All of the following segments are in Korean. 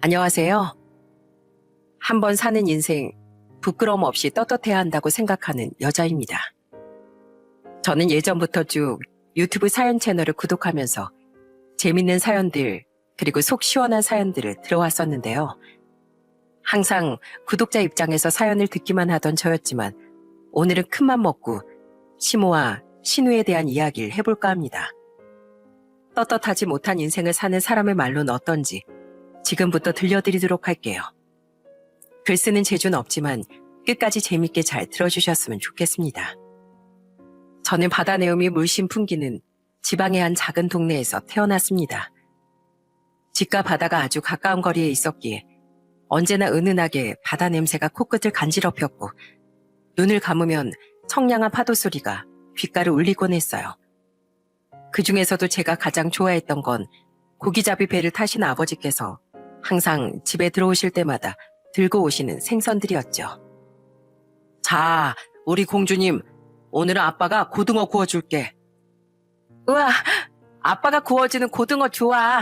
안녕하세요. 한 번 사는 인생 부끄러움 없이 떳떳해야 한다고 생각하는 여자입니다. 저는 예전부터 쭉 유튜브 사연 채널을 구독하면서 재밌는 사연들 그리고 속 시원한 사연들을 들어왔었는데요. 항상 구독자 입장에서 사연을 듣기만 하던 저였지만 오늘은 큰맘 먹고 시모와 신우에 대한 이야기를 해볼까 합니다. 떳떳하지 못한 인생을 사는 사람의 말로는 어떤지 지금부터 들려드리도록 할게요. 글 쓰는 재주는 없지만 끝까지 재밌게 잘 들어주셨으면 좋겠습니다. 저는 바다 내음이 물씬 풍기는 지방의 한 작은 동네에서 태어났습니다. 집과 바다가 아주 가까운 거리에 있었기에 언제나 은은하게 바다 냄새가 코끝을 간지럽혔고 눈을 감으면 청량한 파도 소리가 귓가를 울리곤 했어요. 그 중에서도 제가 가장 좋아했던 건 고기잡이 배를 타신 아버지께서 항상 집에 들어오실 때마다 들고 오시는 생선들이었죠. 자, 우리 공주님, 오늘은 아빠가 고등어 구워줄게. 우와, 아빠가 구워주는 고등어 좋아.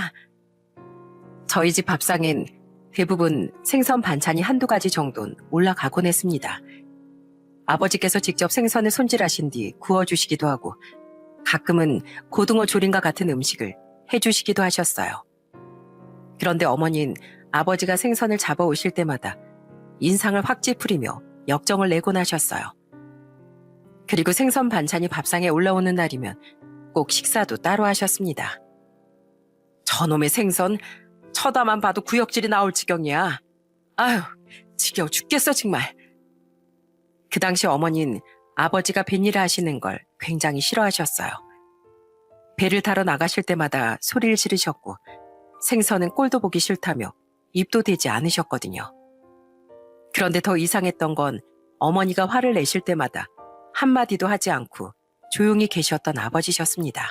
저희 집 밥상엔 대부분 생선 반찬이 한두 가지 정도는 올라가곤 했습니다. 아버지께서 직접 생선을 손질하신 뒤 구워주시기도 하고 가끔은 고등어 조림과 같은 음식을 해주시기도 하셨어요. 그런데 어머니는 아버지가 생선을 잡아오실 때마다 인상을 확 찌푸리며 역정을 내곤 하셨어요. 그리고 생선 반찬이 밥상에 올라오는 날이면 꼭 식사도 따로 하셨습니다. 저놈의 생선 쳐다만 봐도 구역질이 나올 지경이야. 아휴, 지겨워 죽겠어 정말. 그 당시 어머니는 아버지가 뱃일을 하시는 걸 굉장히 싫어하셨어요. 배를 타러 나가실 때마다 소리를 지르셨고 생선은 꼴도 보기 싫다며 입도 대지 않으셨거든요. 그런데 더 이상했던 건 어머니가 화를 내실 때마다 한마디도 하지 않고 조용히 계셨던 아버지셨습니다.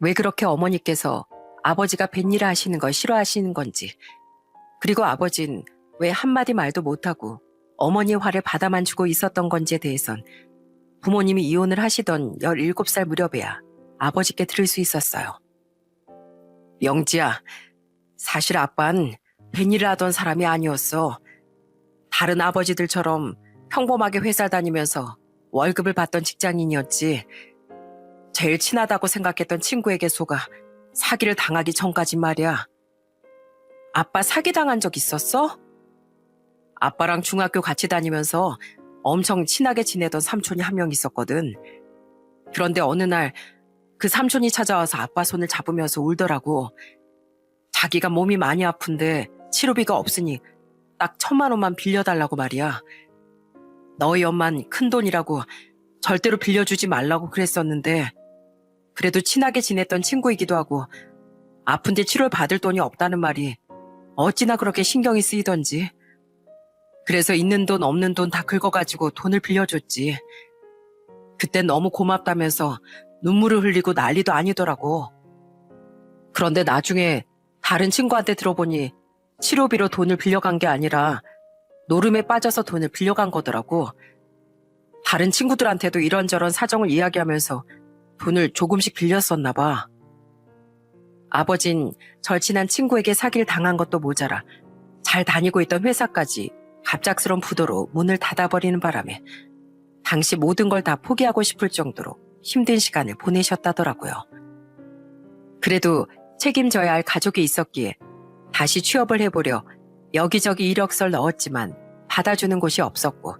왜 그렇게 어머니께서 아버지가 뱃일을 하시는 걸 싫어하시는 건지, 그리고 아버진 왜 한마디 말도 못하고 어머니의 화를 받아만 주고 있었던 건지에 대해선 부모님이 이혼을 하시던 17살 무렵에야 아버지께 들을 수 있었어요. 영지야, 사실 아빤 뱃일을 하던 사람이 아니었어. 다른 아버지들처럼 평범하게 회사 다니면서 월급을 받던 직장인이었지. 제일 친하다고 생각했던 친구에게 속아 사기를 당하기 전까진 말이야. 아빠 사기당한 적 있었어? 아빠랑 중학교 같이 다니면서 엄청 친하게 지내던 삼촌이 한 명 있었거든. 그런데 어느 날 그 삼촌이 찾아와서 아빠 손을 잡으면서 울더라고. 자기가 몸이 많이 아픈데 치료비가 없으니 딱 1,000만 원만 빌려달라고 말이야. 너희 엄만 큰돈이라고 절대로 빌려주지 말라고 그랬었는데 그래도 친하게 지냈던 친구이기도 하고 아픈데 치료를 받을 돈이 없다는 말이 어찌나 그렇게 신경이 쓰이던지. 그래서 있는 돈 없는 돈 다 긁어가지고 돈을 빌려줬지. 그땐 너무 고맙다면서 눈물을 흘리고 난리도 아니더라고. 그런데 나중에 다른 친구한테 들어보니 치료비로 돈을 빌려간 게 아니라 노름에 빠져서 돈을 빌려간 거더라고. 다른 친구들한테도 이런저런 사정을 이야기하면서 돈을 조금씩 빌렸었나 봐. 아버진 절친한 친구에게 사기를 당한 것도 모자라 잘 다니고 있던 회사까지 갑작스런 부도로 문을 닫아버리는 바람에 당시 모든 걸 다 포기하고 싶을 정도로 힘든 시간을 보내셨다더라고요. 그래도 책임져야 할 가족이 있었기에 다시 취업을 해보려 여기저기 이력서를 넣었지만 받아주는 곳이 없었고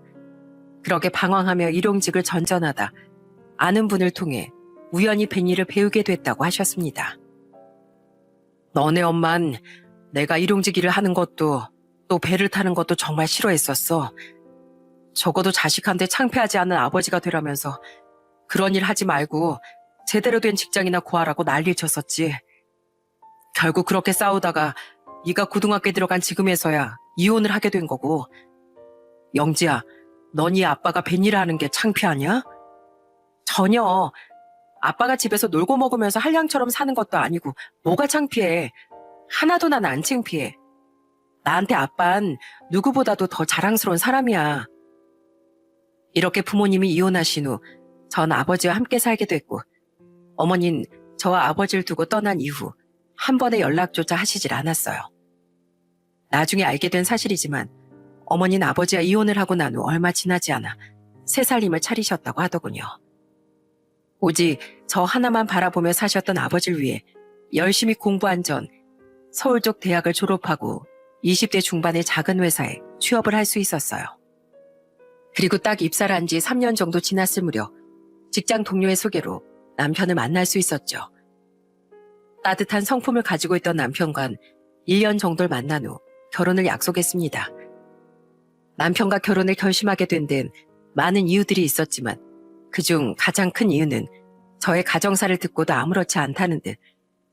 그렇게 방황하며 일용직을 전전하다 아는 분을 통해 우연히 뱃일을 배우게 됐다고 하셨습니다. 너네 엄만 내가 일용직 일을 하는 것도 또 배를 타는 것도 정말 싫어했었어. 적어도 자식한테 창피하지 않은 아버지가 되라면서 그런 일 하지 말고 제대로 된 직장이나 구하라고 난리를 쳤었지. 결국 그렇게 싸우다가 네가 고등학교에 들어간 지금에서야 이혼을 하게 된 거고. 영지야, 넌 네 아빠가 뱃일을 하는 게 창피하냐? 전혀. 아빠가 집에서 놀고 먹으면서 한량처럼 사는 것도 아니고 뭐가 창피해. 하나도 난 안 창피해. 나한테 아빤 누구보다도 더 자랑스러운 사람이야. 이렇게 부모님이 이혼하신 후 전 아버지와 함께 살게 됐고 어머닌 저와 아버지를 두고 떠난 이후 한 번의 연락조차 하시질 않았어요. 나중에 알게 된 사실이지만 어머니는 아버지와 이혼을 하고 난 후 얼마 지나지 않아 새 살림을 차리셨다고 하더군요. 오직 저 하나만 바라보며 사셨던 아버지를 위해 열심히 공부한 전 서울 쪽 대학을 졸업하고 20대 중반의 작은 회사에 취업을 할 수 있었어요. 그리고 딱 입사를 한 지 3년 정도 지났을 무렵 직장 동료의 소개로 남편을 만날 수 있었죠. 따뜻한 성품을 가지고 있던 남편과는 1년 정도를 만난 후 결혼을 약속했습니다. 남편과 결혼을 결심하게 된 데는 많은 이유들이 있었지만 그중 가장 큰 이유는 저의 가정사를 듣고도 아무렇지 않다는 듯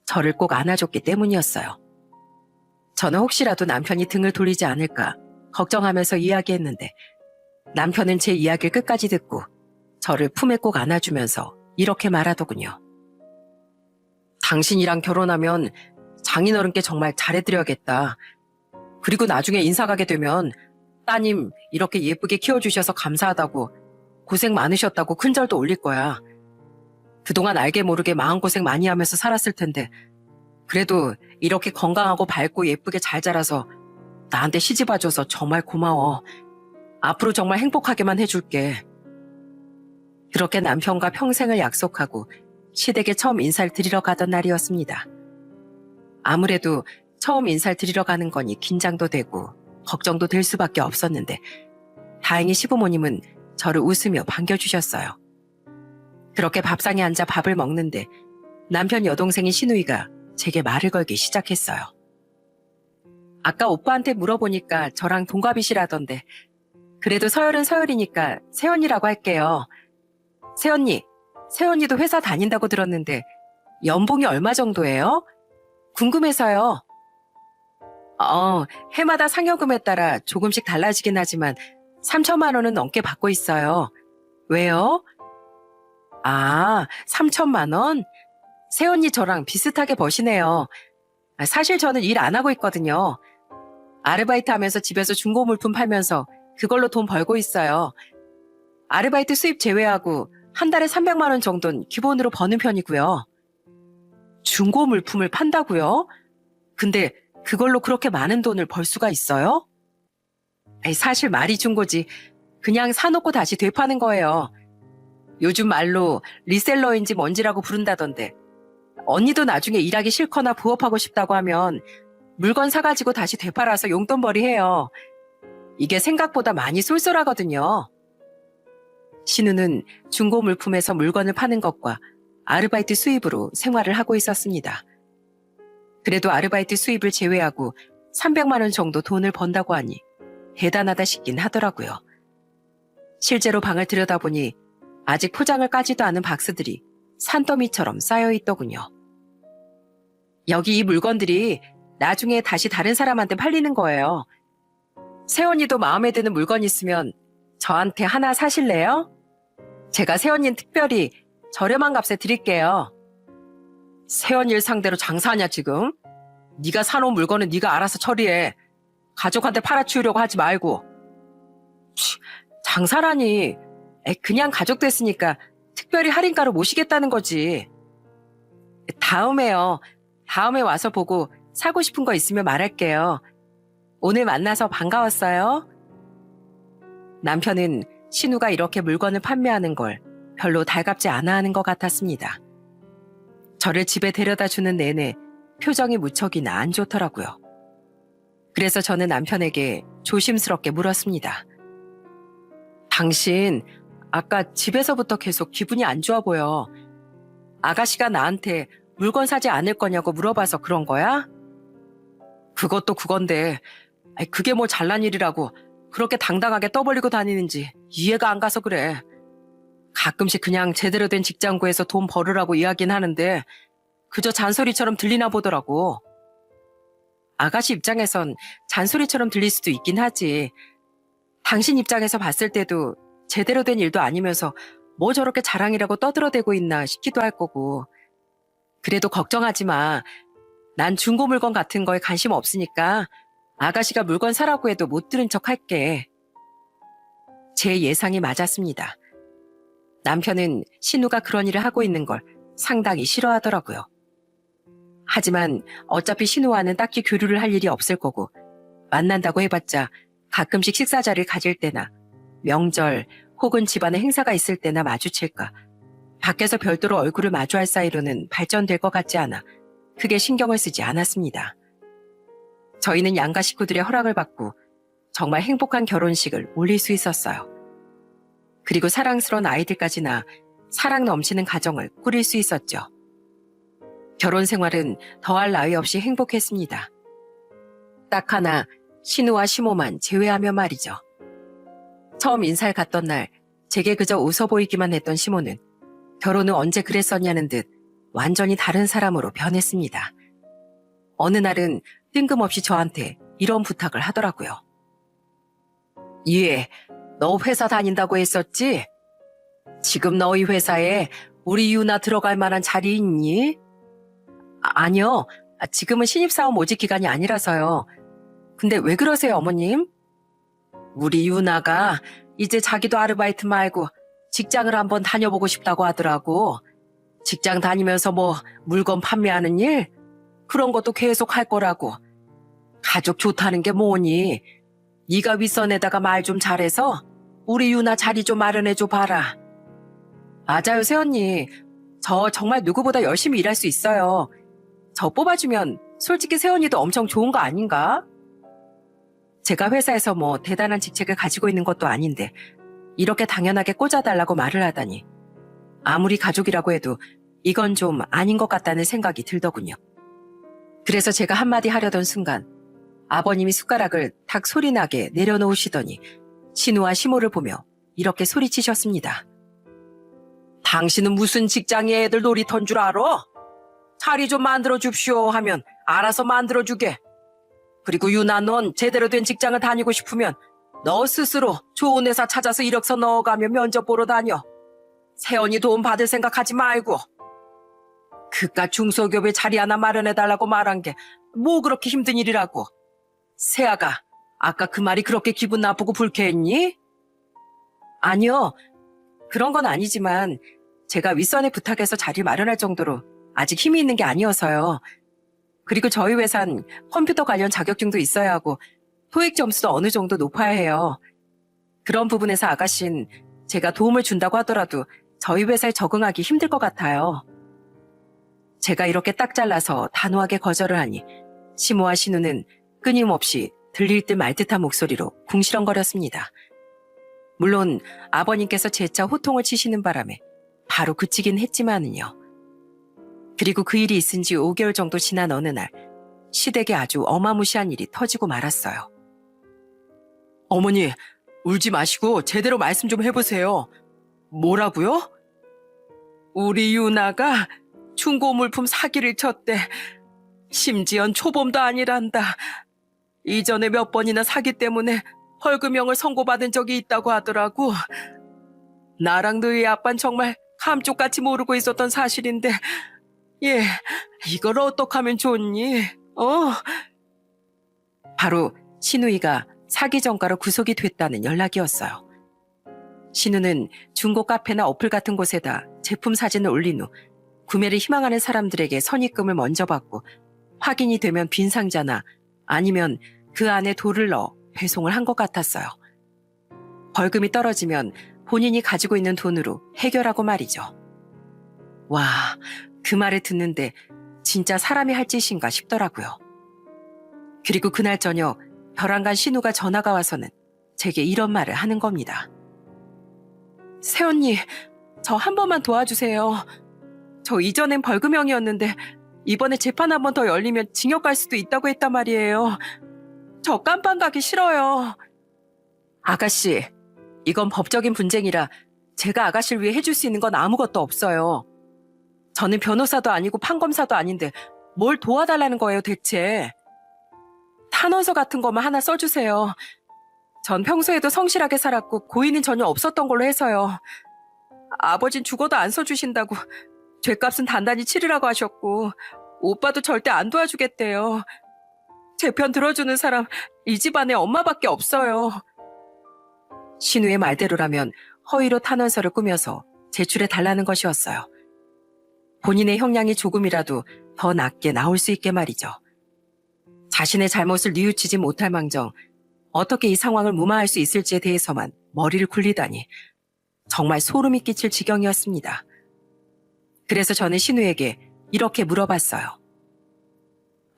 저를 꼭 안아줬기 때문이었어요. 저는 혹시라도 남편이 등을 돌리지 않을까 걱정하면서 이야기했는데 남편은 제 이야기를 끝까지 듣고 저를 품에 꼭 안아주면서 이렇게 말하더군요. 당신이랑 결혼하면 장인어른께 정말 잘해드려야겠다. 그리고 나중에 인사 가게 되면 따님 이렇게 예쁘게 키워주셔서 감사하다고 고생 많으셨다고 큰절도 올릴 거야. 그동안 알게 모르게 마음고생 많이 하면서 살았을 텐데 그래도 이렇게 건강하고 밝고 예쁘게 잘 자라서 나한테 시집와줘서 정말 고마워. 앞으로 정말 행복하게만 해줄게. 그렇게 남편과 평생을 약속하고 시댁에 처음 인사를 드리러 가던 날이었습니다. 아무래도 처음 인사를 드리러 가는 거니 긴장도 되고 걱정도 될 수밖에 없었는데 다행히 시부모님은 저를 웃으며 반겨주셨어요. 그렇게 밥상에 앉아 밥을 먹는데 남편 여동생인 신우이가 제게 말을 걸기 시작했어요. 아까 오빠한테 물어보니까 저랑 동갑이시라던데 그래도 서열은 서열이니까 새언니라고 할게요. 새언니도 회사 다닌다고 들었는데 연봉이 얼마 정도예요? 궁금해서요. 해마다 상여금에 따라 조금씩 달라지긴 하지만 3천만 원은 넘게 받고 있어요. 왜요? 3천만 원? 새언니 저랑 비슷하게 버시네요. 사실 저는 일 안 하고 있거든요. 아르바이트 하면서 집에서 중고 물품 팔면서 그걸로 돈 벌고 있어요. 아르바이트 수입 제외하고 한 달에 300만 원 정도는 기본으로 버는 편이고요. 중고 물품을 판다고요? 근데 그걸로 그렇게 많은 돈을 벌 수가 있어요? 사실 말이 중고지 그냥 사놓고 다시 되파는 거예요. 요즘 말로 리셀러인지 뭔지라고 부른다던데 언니도 나중에 일하기 싫거나 부업하고 싶다고 하면 물건 사가지고 다시 되팔아서 용돈벌이 해요. 이게 생각보다 많이 쏠쏠하거든요. 신우는 중고 물품에서 물건을 파는 것과 아르바이트 수입으로 생활을 하고 있었습니다. 그래도 아르바이트 수입을 제외하고 300만 원 정도 돈을 번다고 하니 대단하다 싶긴 하더라고요. 실제로 방을 들여다보니 아직 포장을 까지도 않은 박스들이 산더미처럼 쌓여있더군요. 여기 이 물건들이 나중에 다시 다른 사람한테 팔리는 거예요. 새언니도 마음에 드는 물건 있으면 저한테 하나 사실래요? 제가 새언니는 특별히 저렴한 값에 드릴게요. 새언니를 상대로 장사하냐 지금? 네가 사놓은 물건은 네가 알아서 처리해. 가족한테 팔아치우려고 하지 말고. 장사라니. 그냥 가족 됐으니까 특별히 할인가로 모시겠다는 거지. 다음에요. 다음에 와서 보고 사고 싶은 거 있으면 말할게요. 오늘 만나서 반가웠어요. 남편은 신우가 이렇게 물건을 판매하는 걸 별로 달갑지 않아 하는 것 같았습니다. 저를 집에 데려다 주는 내내 표정이 무척이나 안 좋더라고요. 그래서 저는 남편에게 조심스럽게 물었습니다. 당신 아까 집에서부터 계속 기분이 안 좋아 보여. 아가씨가 나한테 물건 사지 않을 거냐고 물어봐서 그런 거야? 그것도 그건데 그게 뭐 잘난 일이라고 그렇게 당당하게 떠벌리고 다니는지 이해가 안 가서 그래. 가끔씩 그냥 제대로 된 직장 구해서 돈 벌으라고 이야기는 하는데 그저 잔소리처럼 들리나 보더라고. 아가씨 입장에선 잔소리처럼 들릴 수도 있긴 하지. 당신 입장에서 봤을 때도 제대로 된 일도 아니면서 뭐 저렇게 자랑이라고 떠들어대고 있나 싶기도 할 거고. 그래도 걱정하지 마. 난 중고 물건 같은 거에 관심 없으니까 아가씨가 물건 사라고 해도 못 들은 척 할게. 제 예상이 맞았습니다. 남편은 신우가 그런 일을 하고 있는 걸 상당히 싫어하더라고요. 하지만 어차피 신우와는 딱히 교류를 할 일이 없을 거고 만난다고 해봤자 가끔씩 식사 자리를 가질 때나 명절 혹은 집안에 행사가 있을 때나 마주칠까. 밖에서 별도로 얼굴을 마주할 사이로는 발전될 것 같지 않아 크게 신경을 쓰지 않았습니다. 저희는 양가 식구들의 허락을 받고 정말 행복한 결혼식을 올릴 수 있었어요. 그리고 사랑스러운 아이들까지 낳아 사랑 넘치는 가정을 꾸릴 수 있었죠. 결혼 생활은 더할 나위 없이 행복했습니다. 딱 하나 신우와 시모만 제외하며 말이죠. 처음 인사를 갔던 날 제게 그저 웃어 보이기만 했던 시모는 결혼 후 언제 그랬었냐는 듯 완전히 다른 사람으로 변했습니다. 어느 날은 뜬금없이 저한테 이런 부탁을 하더라고요. 예, 너 회사 다닌다고 했었지? 지금 너희 회사에 우리 유나 들어갈 만한 자리 있니? 아니요. 지금은 신입사원 모집 기간이 아니라서요. 근데 왜 그러세요, 어머님? 우리 유나가 이제 자기도 아르바이트 말고 직장을 한번 다녀보고 싶다고 하더라고. 직장 다니면서 뭐 물건 판매하는 일? 그런 것도 계속 할 거라고. 가족 좋다는 게 뭐니? 네가 윗선에다가 말 좀 잘해서 우리 유나 자리 좀 마련해줘 봐라. 맞아요, 새언니. 저 정말 누구보다 열심히 일할 수 있어요. 저 뽑아주면 솔직히 새언니도 엄청 좋은 거 아닌가? 제가 회사에서 뭐 대단한 직책을 가지고 있는 것도 아닌데 이렇게 당연하게 꽂아달라고 말을 하다니. 아무리 가족이라고 해도 이건 좀 아닌 것 같다는 생각이 들더군요. 그래서 제가 한마디 하려던 순간 아버님이 숟가락을 탁 소리나게 내려놓으시더니 신우와 시모를 보며 이렇게 소리치셨습니다. 당신은 무슨 직장의 애들 놀이터인 줄 알아? 자리 좀 만들어 줍시오 하면 알아서 만들어주게. 그리고 유나 넌 제대로 된 직장을 다니고 싶으면 너 스스로 좋은 회사 찾아서 이력서 넣어가며 면접 보러 다녀. 세연이 도움 받을 생각하지 말고. 그깟 중소기업에 자리 하나 마련해달라고 말한 게 뭐 그렇게 힘든 일이라고. 세아가 아까 그 말이 그렇게 기분 나쁘고 불쾌했니? 아니요. 그런 건 아니지만 제가 윗선에 부탁해서 자리 마련할 정도로 아직 힘이 있는 게 아니어서요. 그리고 저희 회사는 컴퓨터 관련 자격증도 있어야 하고 토익 점수도 어느 정도 높아야 해요. 그런 부분에서 아가씨는 제가 도움을 준다고 하더라도 저희 회사에 적응하기 힘들 것 같아요. 제가 이렇게 딱 잘라서 단호하게 거절을 하니 시모와 신우는 끊임없이 들릴 듯 말 듯한 목소리로 궁시렁거렸습니다. 물론 아버님께서 재차 호통을 치시는 바람에 바로 그치긴 했지만은요. 그리고 그 일이 있은 지 5개월 정도 지난 어느 날 시댁에 아주 어마무시한 일이 터지고 말았어요. 어머니, 울지 마시고 제대로 말씀 좀 해보세요. 뭐라고요? 우리 유나가 중고 물품 사기를 쳤대. 심지어는 초범도 아니란다. 이전에 몇 번이나 사기 때문에 벌금형을 선고받은 적이 있다고 하더라고. 나랑 너희 아빤 정말 감쪽같이 모르고 있었던 사실인데 예, 이걸 어떡하면 좋니? 바로 신우이가 사기 전과로 구속이 됐다는 연락이었어요. 신우는 중고 카페나 어플 같은 곳에다 제품 사진을 올린 후 구매를 희망하는 사람들에게 선입금을 먼저 받고 확인이 되면 빈 상자나 아니면 그 안에 돌을 넣어 배송을 한 것 같았어요. 벌금이 떨어지면 본인이 가지고 있는 돈으로 해결하고 말이죠. 와, 그 말을 듣는데 진짜 사람이 할 짓인가 싶더라고요. 그리고 그날 저녁 벼랑간 신우가 전화가 와서는 제게 이런 말을 하는 겁니다. 새언니, 저 한 번만 도와주세요. 저 이전엔 벌금형이었는데 이번에 재판 한 번 더 열리면 징역 갈 수도 있다고 했단 말이에요. 저 깜빵 가기 싫어요. 아가씨, 이건 법적인 분쟁이라 제가 아가씨를 위해 해줄 수 있는 건 아무것도 없어요. 저는 변호사도 아니고 판검사도 아닌데 뭘 도와달라는 거예요 대체. 탄원서 같은 것만 하나 써주세요. 전 평소에도 성실하게 살았고 고의는 전혀 없었던 걸로 해서요. 아버진 죽어도 안 써주신다고 죗값은 단단히 치르라고 하셨고 오빠도 절대 안 도와주겠대요. 제 편 들어주는 사람 이 집안에 엄마밖에 없어요. 신우의 말대로라면 허위로 탄원서를 꾸며서 제출해 달라는 것이었어요. 본인의 형량이 조금이라도 더 낮게 나올 수 있게 말이죠. 자신의 잘못을 뉘우치지 못할 망정 어떻게 이 상황을 무마할 수 있을지에 대해서만 머리를 굴리다니 정말 소름이 끼칠 지경이었습니다. 그래서 저는 신우에게 이렇게 물어봤어요.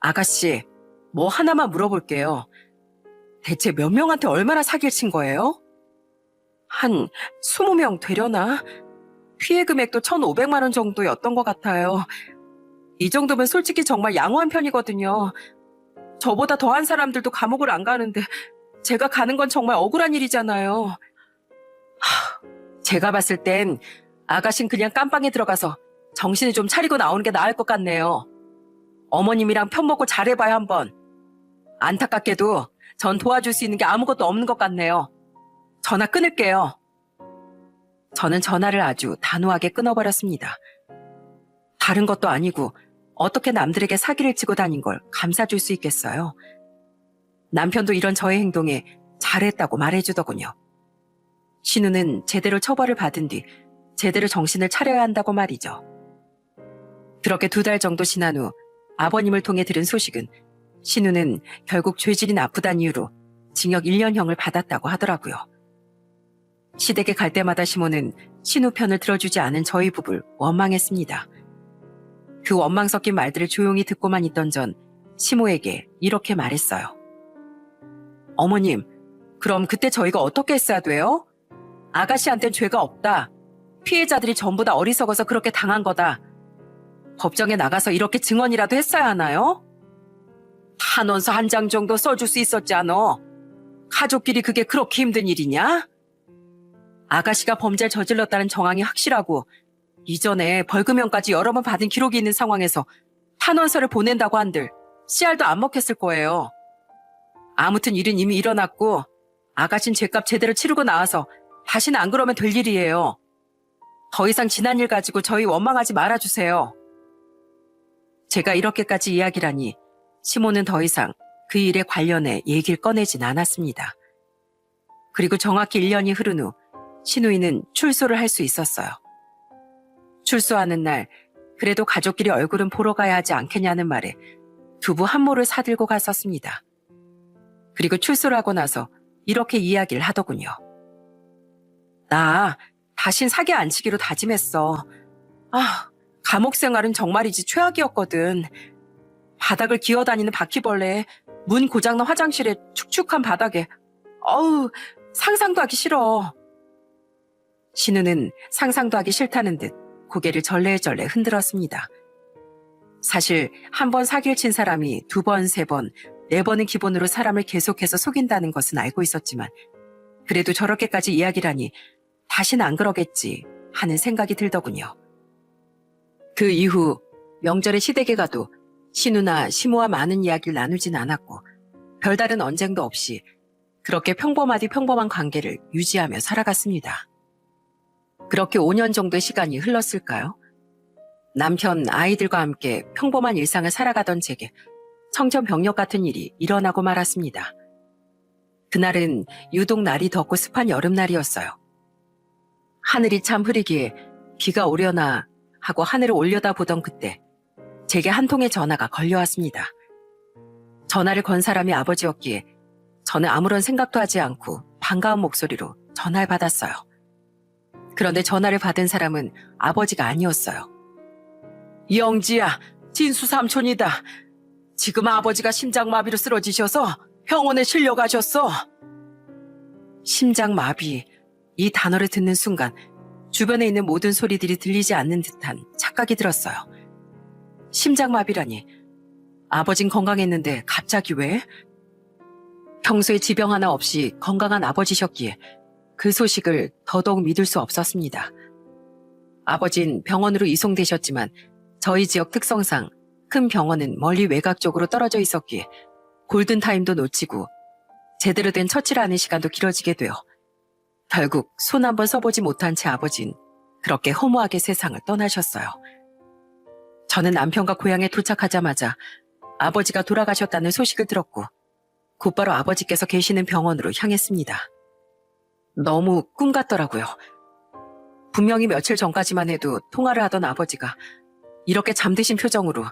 아가씨, 뭐 하나만 물어볼게요. 대체 몇 명한테 얼마나 사기를 친 거예요? 한 20명 되려나? 피해 금액도 1,500만 원 정도였던 것 같아요. 이 정도면 솔직히 정말 양호한 편이거든요. 저보다 더한 사람들도 감옥을 안 가는데 제가 가는 건 정말 억울한 일이잖아요. 제가 봤을 땐 아가씨는 그냥 깜빵에 들어가서 정신을 좀 차리고 나오는 게 나을 것 같네요. 어머님이랑 편먹고 잘해봐요 한번. 안타깝게도 전 도와줄 수 있는 게 아무것도 없는 것 같네요. 전화 끊을게요. 저는 전화를 아주 단호하게 끊어버렸습니다. 다른 것도 아니고 어떻게 남들에게 사기를 치고 다닌 걸 감싸줄 수 있겠어요? 남편도 이런 저의 행동에 잘했다고 말해주더군요. 신우는 제대로 처벌을 받은 뒤 제대로 정신을 차려야 한다고 말이죠. 그렇게 2달 정도 지난 후 아버님을 통해 들은 소식은 신우는 결국 죄질이 나쁘다는 이유로 징역 1년형을 받았다고 하더라고요. 시댁에 갈 때마다 시모는 신우 편을 들어주지 않은 저희 부부를 원망했습니다. 그 원망 섞인 말들을 조용히 듣고만 있던 전 시모에게 이렇게 말했어요. 어머님, 그럼 그때 저희가 어떻게 했어야 돼요? 아가씨한텐 죄가 없다. 피해자들이 전부 다 어리석어서 그렇게 당한 거다. 법정에 나가서 이렇게 증언이라도 했어야 하나요? 탄원서 1장 정도 써줄 수 있었지 않어? 가족끼리 그게 그렇게 힘든 일이냐? 아가씨가 범죄를 저질렀다는 정황이 확실하고 이전에 벌금형까지 여러 번 받은 기록이 있는 상황에서 탄원서를 보낸다고 한들 씨알도 안 먹혔을 거예요. 아무튼 일은 이미 일어났고 아가씨는 죄값 제대로 치르고 나와서 다시는 안 그러면 될 일이에요. 더 이상 지난 일 가지고 저희 원망하지 말아주세요. 제가 이렇게까지 이야기라니 시모는 더 이상 그 일에 관련해 얘기를 꺼내진 않았습니다. 그리고 정확히 1년이 흐른 후 신우이는 출소를 할 수 있었어요. 출소하는 날 그래도 가족끼리 얼굴은 보러 가야 하지 않겠냐는 말에 두부 한 모를 사들고 갔었습니다. 그리고 출소를 하고 나서 이렇게 이야기를 하더군요. 나 다신 사기 안 치기로 다짐했어. 감옥 생활은 정말이지 최악이었거든. 바닥을 기어다니는 바퀴벌레에 문 고장난 화장실에 축축한 바닥에 상상도 하기 싫어. 신우는 상상도 하기 싫다는 듯 고개를 절레절레 흔들었습니다. 사실 한 번 사기를 친 사람이 2번, 3번, 4번은 기본으로 사람을 계속해서 속인다는 것은 알고 있었지만 그래도 저렇게까지 이야기라니 다시는 안 그러겠지 하는 생각이 들더군요. 그 이후 명절에 시댁에 가도 신우나 시모와 많은 이야기를 나누진 않았고 별다른 언쟁도 없이 그렇게 평범하디 평범한 관계를 유지하며 살아갔습니다. 그렇게 5년 정도의 시간이 흘렀을까요? 남편, 아이들과 함께 평범한 일상을 살아가던 제게 청천벽력 같은 일이 일어나고 말았습니다. 그날은 유독 날이 덥고 습한 여름날이었어요. 하늘이 참 흐리기에 비가 오려나 하고 하늘을 올려다보던 그때 제게 한 통의 전화가 걸려왔습니다. 전화를 건 사람이 아버지였기에 저는 아무런 생각도 하지 않고 반가운 목소리로 전화를 받았어요. 그런데 전화를 받은 사람은 아버지가 아니었어요. 영지야, 진수 삼촌이다. 지금 아버지가 심장마비로 쓰러지셔서 병원에 실려가셨어. 심장마비, 이 단어를 듣는 순간 주변에 있는 모든 소리들이 들리지 않는 듯한 착각이 들었어요. 심장마비라니, 아버진 건강했는데 갑자기 왜? 평소에 지병 하나 없이 건강한 아버지셨기에 그 소식을 더더욱 믿을 수 없었습니다. 아버진 병원으로 이송되셨지만 저희 지역 특성상 큰 병원은 멀리 외곽 쪽으로 떨어져 있었기에 골든타임도 놓치고 제대로 된 처치를 하는 시간도 길어지게 되어 결국 손 한번 써보지 못한 채 아버진 그렇게 허무하게 세상을 떠나셨어요. 저는 남편과 고향에 도착하자마자 아버지가 돌아가셨다는 소식을 들었고 곧바로 아버지께서 계시는 병원으로 향했습니다. 너무 꿈 같더라고요. 분명히 며칠 전까지만 해도 통화를 하던 아버지가 이렇게 잠드신 표정으로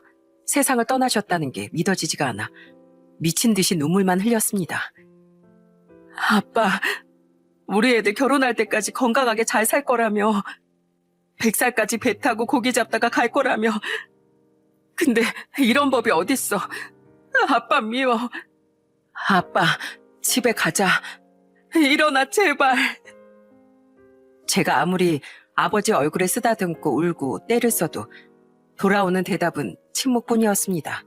세상을 떠나셨다는 게 믿어지지가 않아 미친 듯이 눈물만 흘렸습니다. 아빠, 우리 애들 결혼할 때까지 건강하게 잘 살 거라며, 100살까지 배 타고 고기 잡다가 갈 거라며. 근데 이런 법이 어딨어. 아빠 미워. 아빠, 집에 가자. 일어나 제발. 제가 아무리 아버지 얼굴에 쓰다듬고 울고 때를 써도 돌아오는 대답은 침묵뿐이었습니다.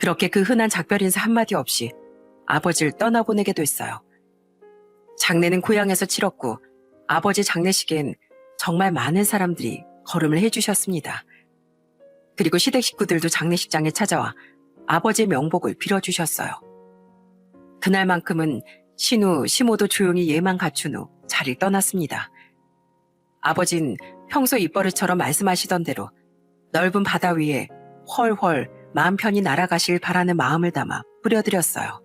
그렇게 그 흔한 작별 인사 한마디 없이 아버지를 떠나보내게 됐어요. 장례는 고향에서 치렀고 아버지 장례식엔 정말 많은 사람들이 걸음을 해주셨습니다. 그리고 시댁 식구들도 장례식장에 찾아와 아버지의 명복을 빌어주셨어요. 그날만큼은 신우, 시모도 조용히 예만 갖춘 후 자리를 떠났습니다. 아버진 평소 입버릇처럼 말씀하시던 대로 넓은 바다 위에 훨훨 마음 편히 날아가실 바라는 마음을 담아 뿌려드렸어요.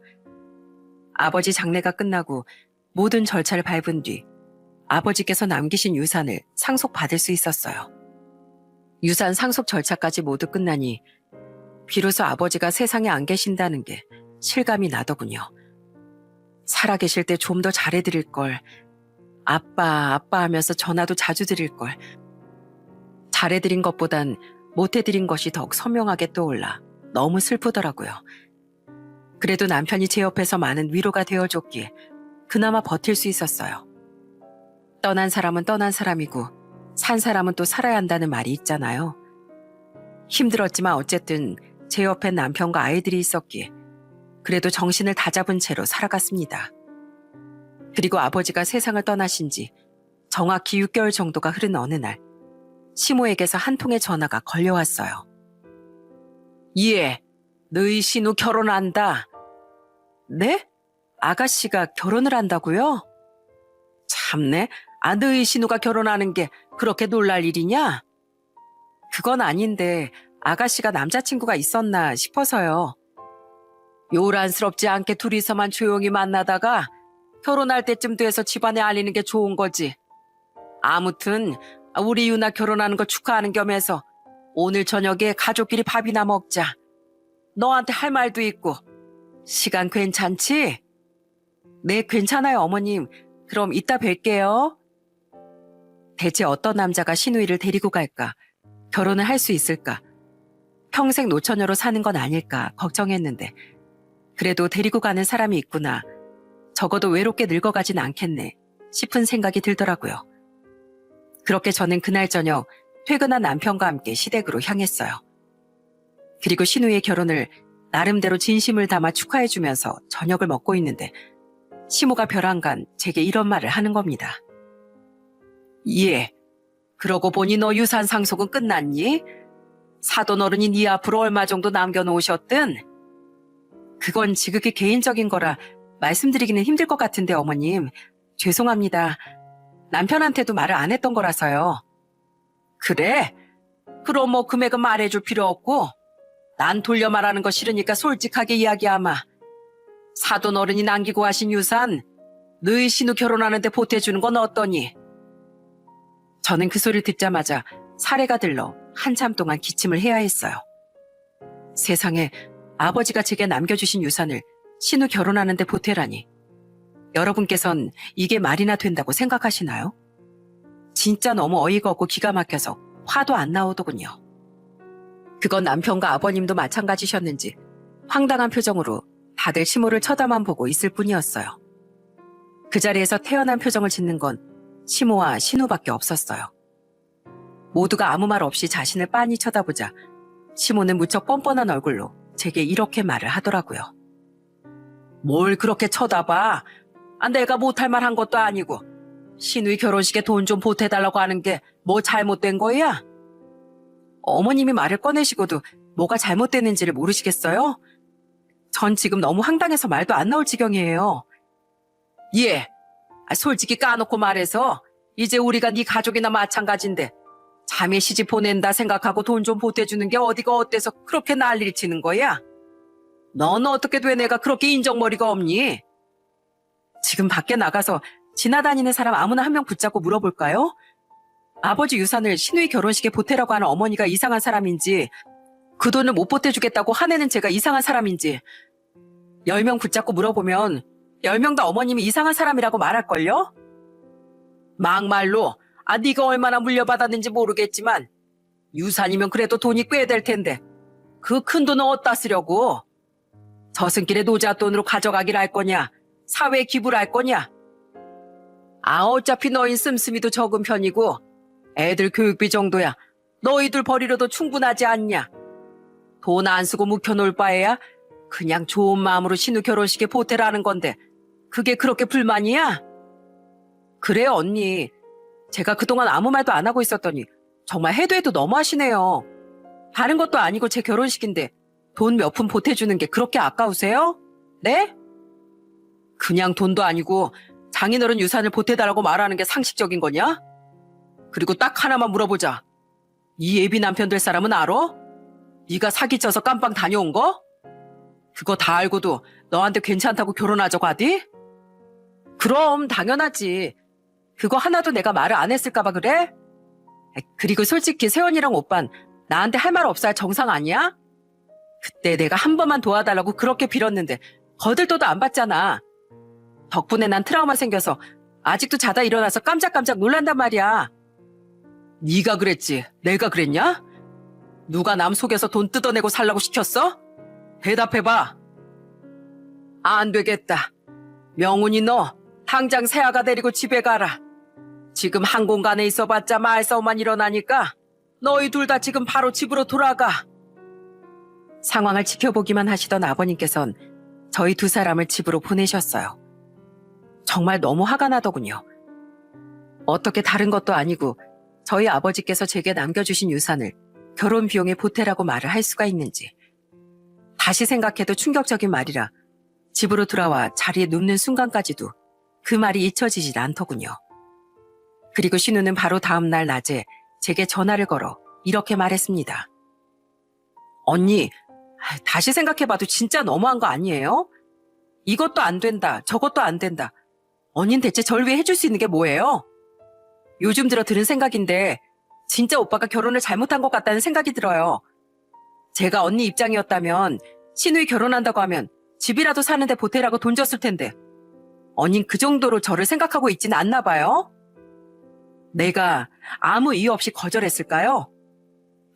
아버지 장례가 끝나고 모든 절차를 밟은 뒤 아버지께서 남기신 유산을 상속받을 수 있었어요. 유산 상속 절차까지 모두 끝나니 비로소 아버지가 세상에 안 계신다는 게 실감이 나더군요. 살아계실 때 좀 더 잘해드릴 걸, 아빠 하면서 전화도 자주 드릴 걸. 잘해드린 것보단 못해드린 것이 더욱 선명하게 떠올라 너무 슬프더라고요. 그래도 남편이 제 옆에서 많은 위로가 되어줬기에 그나마 버틸 수 있었어요. 떠난 사람은 떠난 사람이고 산 사람은 또 살아야 한다는 말이 있잖아요. 힘들었지만 어쨌든 제 옆엔 남편과 아이들이 있었기에 그래도 정신을 다잡은 채로 살아갔습니다. 그리고 아버지가 세상을 떠나신 지 정확히 6개월 정도가 흐른 어느 날 시모에게서 한 통의 전화가 걸려왔어요. 예, 너희 신우 결혼한다. 네? 아가씨가 결혼을 한다고요? 참네, 너희 신우가 결혼하는 게 그렇게 놀랄 일이냐? 그건 아닌데 아가씨가 남자친구가 있었나 싶어서요. 요란스럽지 않게 둘이서만 조용히 만나다가 결혼할 때쯤 돼서 집안에 알리는 게 좋은 거지. 아무튼 우리 유나 결혼하는 거 축하하는 겸해서 오늘 저녁에 가족끼리 밥이나 먹자. 너한테 할 말도 있고. 시간 괜찮지? 네, 괜찮아요, 어머님. 그럼 이따 뵐게요. 대체 어떤 남자가 신우이를 데리고 갈까? 결혼을 할 수 있을까? 평생 노처녀로 사는 건 아닐까 걱정했는데 그래도 데리고 가는 사람이 있구나. 적어도 외롭게 늙어가진 않겠네 싶은 생각이 들더라고요. 그렇게 저는 그날 저녁 퇴근한 남편과 함께 시댁으로 향했어요. 그리고 신우의 결혼을 나름대로 진심을 담아 축하해주면서 저녁을 먹고 있는데 시모가 벼랑간 제게 이런 말을 하는 겁니다. 예, 그러고 보니 너 유산 상속은 끝났니? 사돈 어른이 네 앞으로 얼마 정도 남겨놓으셨든? 그건 지극히 개인적인 거라 말씀드리기는 힘들 것 같은데 어머님, 죄송합니다. 남편한테도 말을 안 했던 거라서요. 그래? 그럼 뭐 금액은 말해줄 필요 없고 난 돌려 말하는 거 싫으니까 솔직하게 이야기하마. 사돈 어른이 남기고 하신 유산 너희 신우 결혼하는데 보태주는 건 어떠니? 저는 그 소리를 듣자마자 사례가 들러 한참 동안 기침을 해야 했어요. 세상에 아버지가 제게 남겨주신 유산을 신우 결혼하는데 보태라니. 여러분께선 이게 말이나 된다고 생각하시나요? 진짜 너무 어이가 없고 기가 막혀서 화도 안 나오더군요. 그건 남편과 아버님도 마찬가지셨는지 황당한 표정으로 다들 시모를 쳐다만 보고 있을 뿐이었어요. 그 자리에서 태연한 표정을 짓는 건 시모와 신우밖에 없었어요. 모두가 아무 말 없이 자신을 빤히 쳐다보자 시모는 무척 뻔뻔한 얼굴로 제게 이렇게 말을 하더라고요. 뭘 그렇게 쳐다봐? 내가 못할 말 한 것도 아니고 신우이 결혼식에 돈 좀 보태달라고 하는 게 뭐 잘못된 거야? 어머님이 말을 꺼내시고도 뭐가 잘못됐는지를 모르시겠어요? 전 지금 너무 황당해서 말도 안 나올 지경이에요. 예, 솔직히 까놓고 말해서 이제 우리가 네 가족이나 마찬가지인데 자매 시집 보낸다 생각하고 돈 좀 보태주는 게 어디가 어때서 그렇게 난리를 치는 거야? 넌 어떻게 돼 내가 그렇게 인정머리가 없니? 지금 밖에 나가서 지나다니는 사람 아무나 한 명 붙잡고 물어볼까요? 아버지 유산을 신우이 결혼식에 보태라고 하는 어머니가 이상한 사람인지 그 돈을 못 보태주겠다고 화내는 제가 이상한 사람인지 10명 붙잡고 물어보면 10명 다 어머님이 이상한 사람이라고 말할걸요? 막말로 네가 얼마나 물려받았는지 모르겠지만 유산이면 그래도 돈이 꽤 될 텐데 그 큰 돈을 어디다 쓰려고? 저승길에 노자 돈으로 가져가길 할 거냐? 사회에 기부를 할 거냐? 어차피 너희 씀씀이도 적은 편이고 애들 교육비 정도야 너희들 버리려도 충분하지 않냐? 돈 안 쓰고 묵혀놓을 바에야 그냥 좋은 마음으로 신우 결혼식에 보태라는 건데 그게 그렇게 불만이야? 그래요 언니. 제가 그동안 아무 말도 안 하고 있었더니 정말 해도 해도 너무하시네요. 다른 것도 아니고 제 결혼식인데 돈 몇 푼 보태주는 게 그렇게 아까우세요? 네? 그냥 돈도 아니고 장인어른 유산을 보태달라고 말하는 게 상식적인 거냐? 그리고 딱 하나만 물어보자. 이 예비 남편 될 사람은 알아? 네가 사기쳐서 깜빵 다녀온 거? 그거 다 알고도 너한테 괜찮다고 결혼하자고 하디? 그럼 당연하지. 그거 하나도 내가 말을 안 했을까 봐 그래? 그리고 솔직히 세원이랑 오빤 나한테 할 말 없어야 정상 아니야? 그때 내가 한 번만 도와달라고 그렇게 빌었는데 거들떠도 안 받잖아. 덕분에 난 트라우마 생겨서 아직도 자다 일어나서 깜짝깜짝 놀란단 말이야. 네가 그랬지 내가 그랬냐? 누가 남 속에서 돈 뜯어내고 살라고 시켰어? 대답해봐. 안 되겠다. 명훈이 너 당장 새아가 데리고 집에 가라. 지금 한 공간에 있어봤자 말싸움만 일어나니까 너희 둘 다 지금 바로 집으로 돌아가. 상황을 지켜보기만 하시던 아버님께선 저희 두 사람을 집으로 보내셨어요. 정말 너무 화가 나더군요. 어떻게 다른 것도 아니고 저희 아버지께서 제게 남겨주신 유산을 결혼 비용에 보태라고 말을 할 수가 있는지. 다시 생각해도 충격적인 말이라 집으로 돌아와 자리에 눕는 순간까지도 그 말이 잊혀지질 않더군요. 그리고 신우는 바로 다음 날 낮에 제게 전화를 걸어 이렇게 말했습니다. 언니, 다시 생각해봐도 진짜 너무한 거 아니에요? 이것도 안 된다, 저것도 안 된다. 언니는 대체 절 위해 해줄 수 있는 게 뭐예요? 요즘 들어 들은 생각인데 진짜 오빠가 결혼을 잘못한 것 같다는 생각이 들어요. 제가 언니 입장이었다면 신우이 결혼한다고 하면 집이라도 사는데 보태라고 돈 줬을 텐데 언닌 그 정도로 저를 생각하고 있지는 않나 봐요? 내가 아무 이유 없이 거절했을까요?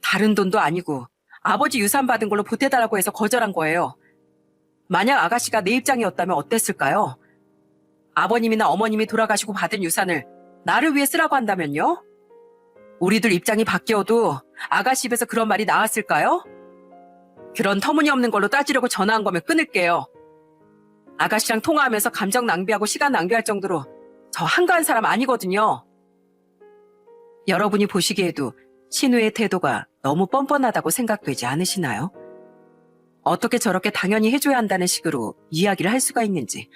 다른 돈도 아니고 아버지 유산 받은 걸로 보태달라고 해서 거절한 거예요. 만약 아가씨가 내 입장이었다면 어땠을까요? 아버님이나 어머님이 돌아가시고 받은 유산을 나를 위해 쓰라고 한다면요? 우리들 입장이 바뀌어도 아가씨 입에서 그런 말이 나왔을까요? 그런 터무니없는 걸로 따지려고 전화한 거면 끊을게요. 아가씨랑 통화하면서 감정 낭비하고 시간 낭비할 정도로 저 한가한 사람 아니거든요. 여러분이 보시기에도 신우의 태도가 너무 뻔뻔하다고 생각되지 않으시나요? 어떻게 저렇게 당연히 해줘야 한다는 식으로 이야기를 할 수가 있는지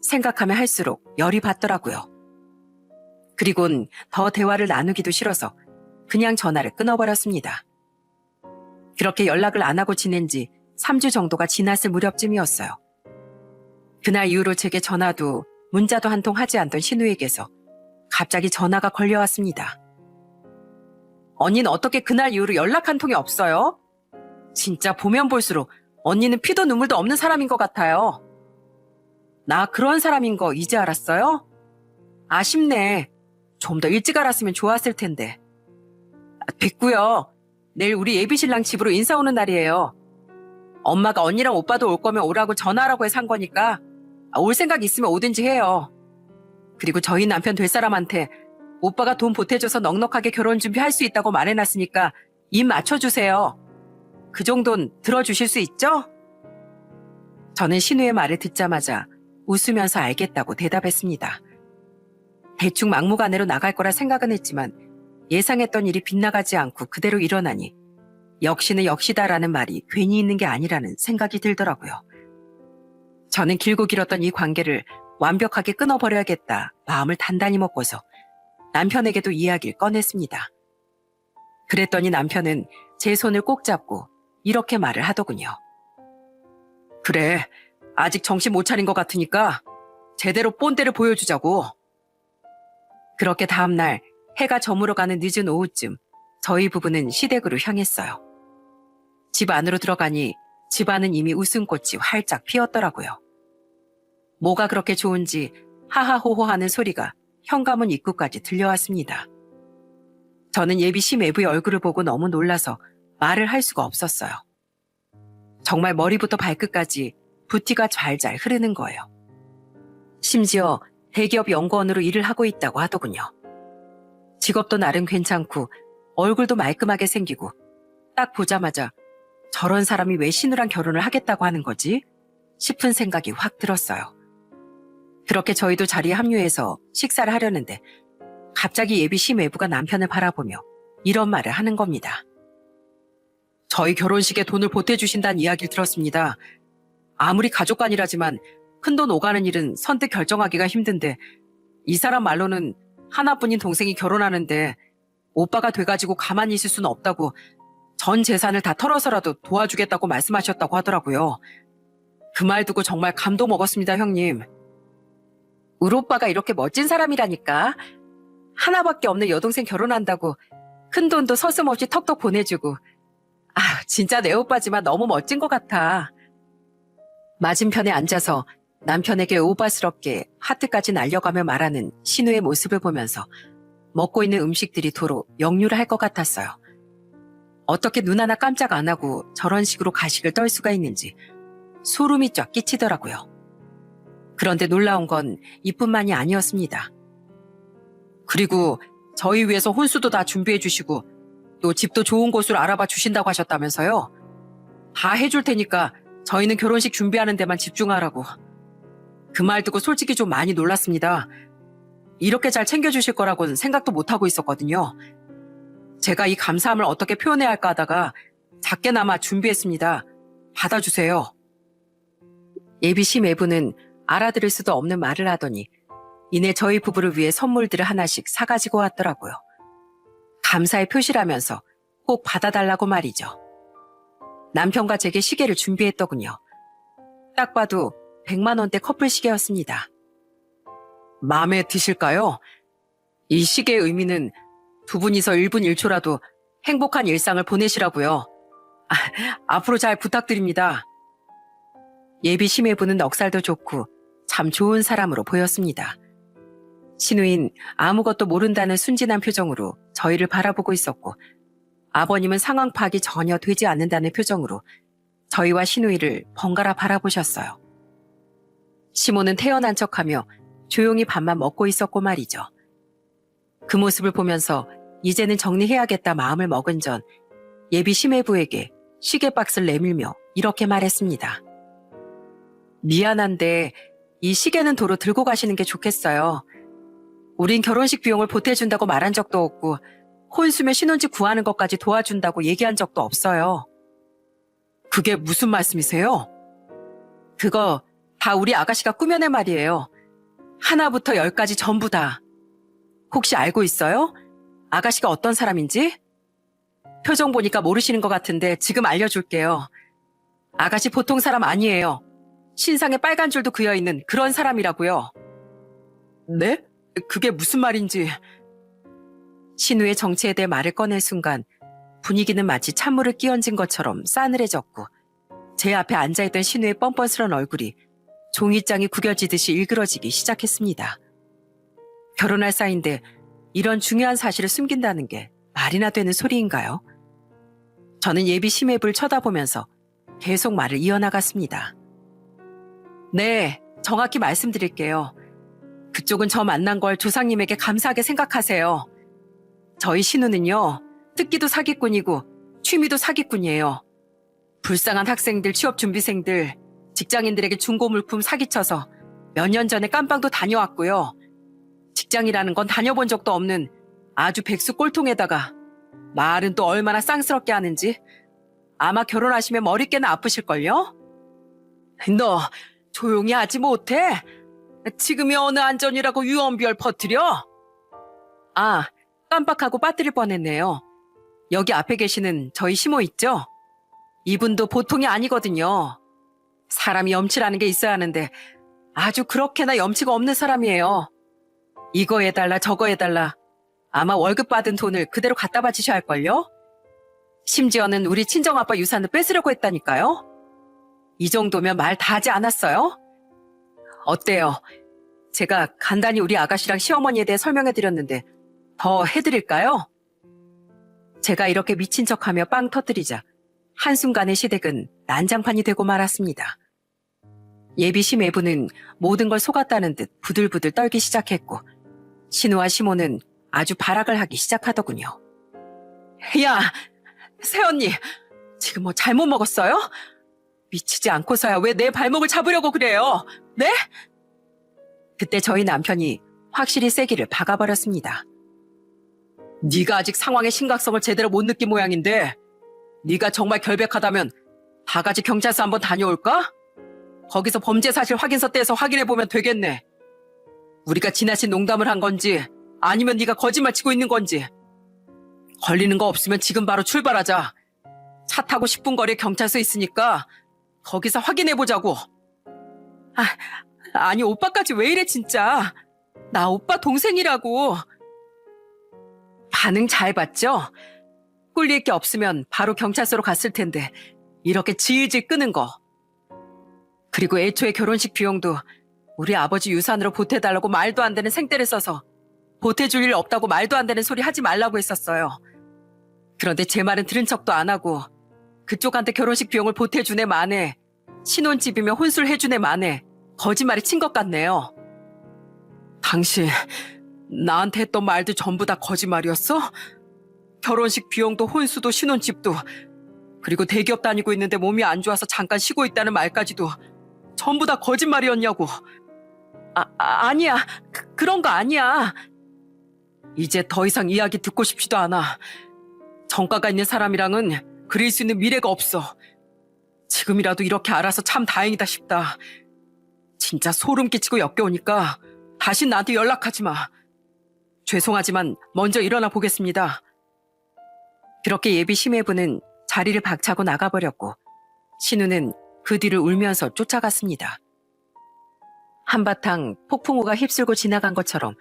생각하면 할수록 열이 받더라고요. 그리곤 더 대화를 나누기도 싫어서 그냥 전화를 끊어버렸습니다. 그렇게 연락을 안 하고 지낸 지 3주 정도가 지났을 무렵쯤이었어요. 그날 이후로 제게 전화도 문자도 한 통 하지 않던 신우에게서 갑자기 전화가 걸려왔습니다. 언니는 어떻게 그날 이후로 연락 한 통이 없어요? 진짜 보면 볼수록 언니는 피도 눈물도 없는 사람인 것 같아요. 나 그런 사람인 거 이제 알았어요? 아쉽네. 좀 더 일찍 알았으면 좋았을 텐데. 됐고요. 내일 우리 예비신랑 집으로 인사 오는 날이에요. 엄마가 언니랑 오빠도 올 거면 오라고 전화하라고 해서 한 거니까 올 생각 있으면 오든지 해요. 그리고 저희 남편 될 사람한테 오빠가 돈 보태줘서 넉넉하게 결혼 준비할 수 있다고 말해놨으니까 입 맞춰주세요. 그 정도는 들어주실 수 있죠? 저는 신우의 말을 듣자마자 웃으면서 알겠다고 대답했습니다. 대충 막무가내로 나갈 거라 생각은 했지만 예상했던 일이 빗나가지 않고 그대로 일어나니 역시는 역시다라는 말이 괜히 있는 게 아니라는 생각이 들더라고요. 저는 길고 길었던 이 관계를 완벽하게 끊어버려야겠다 마음을 단단히 먹고서 남편에게도 이야기를 꺼냈습니다. 그랬더니 남편은 제 손을 꼭 잡고 이렇게 말을 하더군요. 그래, 아직 정신 못 차린 것 같으니까 제대로 본때를 보여주자고. 그렇게 다음날 해가 저물어가는 늦은 오후쯤 저희 부부는 시댁으로 향했어요. 집 안으로 들어가니 집안은 이미 웃음꽃이 활짝 피었더라고요. 뭐가 그렇게 좋은지 하하호호 하는 소리가 현관문 입구까지 들려왔습니다. 저는 예비 시매부의 얼굴을 보고 너무 놀라서 말을 할 수가 없었어요. 정말 머리부터 발끝까지 부티가 잘잘 흐르는 거예요. 심지어 대기업 연구원으로 일을 하고 있다고 하더군요. 직업도 나름 괜찮고 얼굴도 말끔하게 생기고 딱 보자마자 저런 사람이 왜 신우랑 결혼을 하겠다고 하는 거지? 싶은 생각이 확 들었어요. 그렇게 저희도 자리에 합류해서 식사를 하려는데 갑자기 예비 시매부가 남편을 바라보며 이런 말을 하는 겁니다. 저희 결혼식에 돈을 보태주신다는 이야기를 들었습니다. 아무리 가족간이라지만 큰돈 오가는 일은 선뜻 결정하기가 힘든데 이 사람 말로는 하나뿐인 동생이 결혼하는데 오빠가 돼가지고 가만히 있을 수는 없다고 전 재산을 다 털어서라도 도와주겠다고 말씀하셨다고 하더라고요. 그 말 듣고 정말 감동 먹었습니다, 형님. 우리 오빠가 이렇게 멋진 사람이라니까. 하나밖에 없는 여동생 결혼한다고 큰 돈도 서슴없이 턱턱 보내주고. 아, 진짜 내 오빠지만 너무 멋진 것 같아. 맞은편에 앉아서 남편에게 오바스럽게 하트까지 날려가며 말하는 신우의 모습을 보면서 먹고 있는 음식들이 도로 역류를 할 것 같았어요. 어떻게 눈 하나 깜짝 안 하고 저런 식으로 가식을 떨 수가 있는지 소름이 쫙 끼치더라고요. 그런데 놀라운 건 이뿐만이 아니었습니다. 그리고 저희 위해서 혼수도 다 준비해 주시고 또 집도 좋은 곳으로 알아봐 주신다고 하셨다면서요. 다 해줄 테니까 저희는 결혼식 준비하는 데만 집중하라고. 그 말 듣고 솔직히 좀 많이 놀랐습니다. 이렇게 잘 챙겨주실 거라고는 생각도 못하고 있었거든요. 제가 이 감사함을 어떻게 표현해야 할까 하다가 작게나마 준비했습니다. 받아주세요. 예비 시매부는 알아들을 수도 없는 말을 하더니 이내 저희 부부를 위해 선물들을 하나씩 사가지고 왔더라고요. 감사의 표시라면서 꼭 받아달라고 말이죠. 남편과 제게 시계를 준비했더군요. 딱 봐도 100만 원대 커플 시계였습니다. 마음에 드실까요? 이 시계의 의미는 두 분이서 1분 1초라도 행복한 일상을 보내시라고요. 앞으로 잘 부탁드립니다. 예비 시매부는 넉살도 좋고 참 좋은 사람으로 보였습니다. 신우인 아무것도 모른다는 순진한 표정으로 저희를 바라보고 있었고 아버님은 상황 파악이 전혀 되지 않는다는 표정으로 저희와 신우이를 번갈아 바라보셨어요. 시모는 태어난 척하며 조용히 밥만 먹고 있었고 말이죠. 그 모습을 보면서 이제는 정리해야겠다 마음을 먹은 전 예비 시매부에게 시계 박스를 내밀며 이렇게 말했습니다. 미안한데 이 시계는 도로 들고 가시는 게 좋겠어요. 우린 결혼식 비용을 보태준다고 말한 적도 없고 혼수면 신혼집 구하는 것까지 도와준다고 얘기한 적도 없어요. 그게 무슨 말씀이세요? 그거 다 우리 아가씨가 꾸며낸 말이에요. 하나부터 10까지 전부 다. 혹시 알고 있어요? 아가씨가 어떤 사람인지? 표정 보니까 모르시는 것 같은데 지금 알려줄게요. 아가씨 보통 사람 아니에요. 신상에 빨간 줄도 그여있는 그런 사람이라고요. 네? 그게 무슨 말인지. 신우의 정체에 대해 말을 꺼낼 순간 분위기는 마치 찬물을 끼얹은 것처럼 싸늘해졌고 제 앞에 앉아있던 신우의 뻔뻔스런 얼굴이 종이장이 구겨지듯이 일그러지기 시작했습니다. 결혼할 사이인데 이런 중요한 사실을 숨긴다는 게 말이나 되는 소리인가요? 저는 예비 시매부를 쳐다보면서 계속 말을 이어나갔습니다. 네, 정확히 말씀드릴게요. 그쪽은 저 만난 걸 조상님에게 감사하게 생각하세요. 저희 신우는요, 특기도 사기꾼이고 취미도 사기꾼이에요. 불쌍한 학생들, 취업준비생들, 직장인들에게 중고물품 사기쳐서 몇 년 전에 깜빵도 다녀왔고요. 직장이라는 건 다녀본 적도 없는 아주 백수 꼴통에다가 말은 또 얼마나 쌍스럽게 하는지 아마 결혼하시면 머리깨나 아프실걸요? 너 조용히 하지 못해? 지금이 어느 안전이라고 유언비어를 퍼뜨려? 아, 깜빡하고 빠뜨릴 뻔했네요. 여기 앞에 계시는 저희 시모 있죠? 이분도 보통이 아니거든요. 사람이 염치라는 게 있어야 하는데 아주 그렇게나 염치가 없는 사람이에요. 이거 해달라 저거 해달라 아마 월급 받은 돈을 그대로 갖다 바치셔야 할걸요? 심지어는 우리 친정아빠 유산을 뺏으려고 했다니까요? 이 정도면 말 다 하지 않았어요? 어때요? 제가 간단히 우리 아가씨랑 시어머니에 대해 설명해드렸는데 더 해드릴까요? 제가 이렇게 미친 척하며 빵 터뜨리자 한순간에 시댁은 난장판이 되고 말았습니다. 예비 시매부는 모든 걸 속았다는 듯 부들부들 떨기 시작했고 신우와 시모는 아주 발악을 하기 시작하더군요. 야, 새언니, 지금 뭐 잘못 먹었어요? 미치지 않고서야 왜 내 발목을 잡으려고 그래요? 네? 그때 저희 남편이 확실히 세기를 박아버렸습니다. 네가 아직 상황의 심각성을 제대로 못 느낀 모양인데 네가 정말 결백하다면 바가지 경찰서 한번 다녀올까? 거기서 범죄 사실 확인서 떼서 확인해보면 되겠네. 우리가 지나친 농담을 한 건지 아니면 네가 거짓말 치고 있는 건지. 걸리는 거 없으면 지금 바로 출발하자. 차 타고 10분 거리에 경찰서 있으니까 거기서 확인해보자고. 아니 오빠까지 왜 이래 진짜. 나 오빠 동생이라고. 반응 잘 봤죠? 꿀릴 게 없으면 바로 경찰서로 갔을 텐데 이렇게 질질 끄는 거. 그리고 애초에 결혼식 비용도 우리 아버지 유산으로 보태달라고 말도 안 되는 생떼를 써서 보태줄 일 없다고 말도 안 되는 소리 하지 말라고 했었어요. 그런데 제 말은 들은 척도 안 하고 그쪽한테 결혼식 비용을 보태준 애 만에 신혼집이며 혼술 해준 애 만에 거짓말이 친 것 같네요. 당신 나한테 했던 말들 전부 다 거짓말이었어? 결혼식 비용도 혼수도 신혼집도 그리고 대기업 다니고 있는데 몸이 안 좋아서 잠깐 쉬고 있다는 말까지도 전부 다 거짓말이었냐고. 아니야. 그런 거 아니야. 이제 더 이상 이야기 듣고 싶지도 않아. 정가가 있는 사람이랑은 그릴 수 있는 미래가 없어. 지금이라도 이렇게 알아서 참 다행이다 싶다. 진짜 소름 끼치고 역겨우니까 다신 나한테 연락하지 마. 죄송하지만 먼저 일어나 보겠습니다. 그렇게 예비 심해부는 자리를 박차고 나가버렸고 신우는 그 뒤를 울면서 쫓아갔습니다. 한바탕 폭풍우가 휩쓸고 지나간 것처럼